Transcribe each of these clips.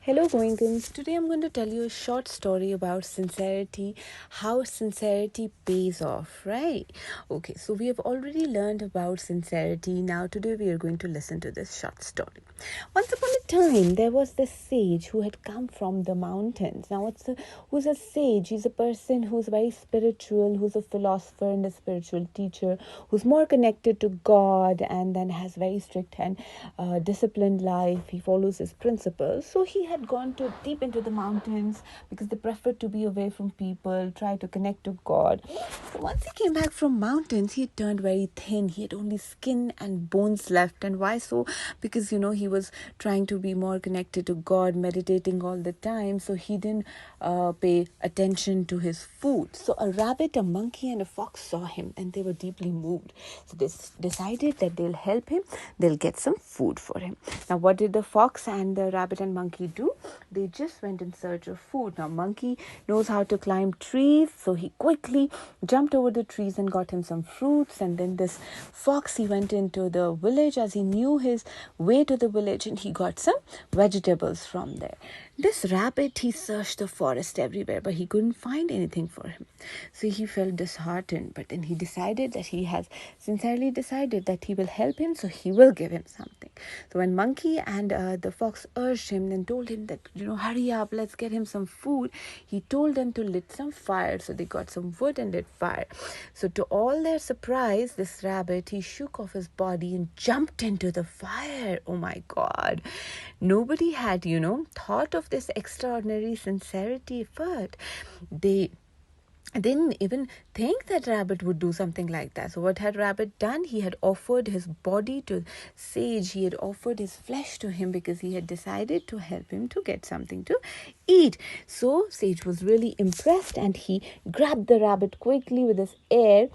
Hello Goenkans, today I'm going to tell you a short story about sincerity, how sincerity pays off, right? Okay, so we have already learned about sincerity. Now today we are going to listen to this short story. Once upon a time, there was this sage who had come from the mountains. Now who's a sage? He's a person who's very spiritual, who's a philosopher and a spiritual teacher, who's more connected to God and then has very strict and disciplined life. He follows his principles. So he had gone deep into the mountains because they preferred to be away from people, try to connect to God. So once he came back from mountains, he turned very thin. He had only skin and bones left. And why so? Because he was trying to be more connected to God, meditating all the time. So he didn't pay attention to his food. So a rabbit, a monkey, and a fox saw him, and they were deeply moved. So they decided that they'll help him. They'll get some food for him. Now, what did the fox and the rabbit and monkey do? They just went in search of food. Now, monkey knows how to climb trees, so he quickly jumped over the trees and got him some fruits. And then this fox, he went into the village as he knew his way to the village, and he got some vegetables from there. This rabbit, he searched the forest everywhere, but he couldn't find anything for him. So he felt disheartened, but then he decided that he has sincerely decided that he will help him, so he will give him something. So when monkey and the fox urged him and told him that, hurry up, let's get him some food, he told them to lit some fire. So they got some wood and lit fire. So to all their surprise, this rabbit, he shook off his body and jumped into the fire. Oh my God. Nobody had, thought of this extraordinary sincerity effort. They didn't even think that rabbit would do something like that. So what had rabbit done? He had offered his body to sage. He had offered his flesh to him because he had decided to help him to get something to eat. So sage was really impressed, and he grabbed the rabbit quickly with his ear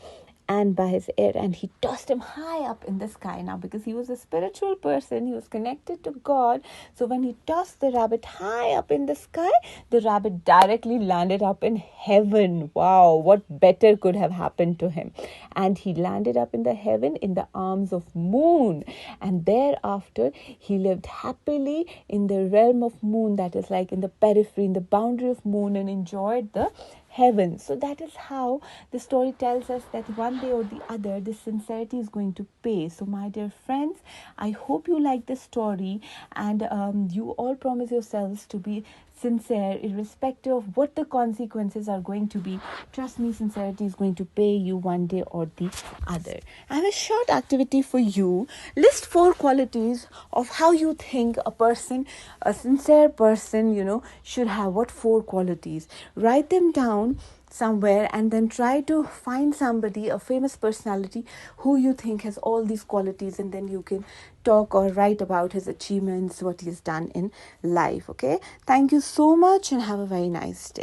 and by his ear, and he tossed him high up in the sky. Now, because he was a spiritual person, he was connected to God. So when he tossed the rabbit high up in the sky, the rabbit directly landed up in heaven. Wow, what better could have happened to him? And he landed up in the heaven in the arms of moon, and thereafter he lived happily in the realm of moon, that is like in the periphery, in the boundary of moon, and enjoyed the heaven. So that is how the story tells us that one day or the other, this sincerity is going to pay. So my dear friends, I hope you like this story, and you all promise yourselves to be sincere irrespective of what the consequences are going to be. Trust me, sincerity is going to pay you one day or the other. I have a short activity for you. List 4 qualities of how you think a sincere person, should have. What 4 qualities? Write them down somewhere and then try to find somebody, a famous personality who you think has all these qualities, and then you can talk or write about his achievements, what he has done in life. Okay, thank you so much and have a very nice day.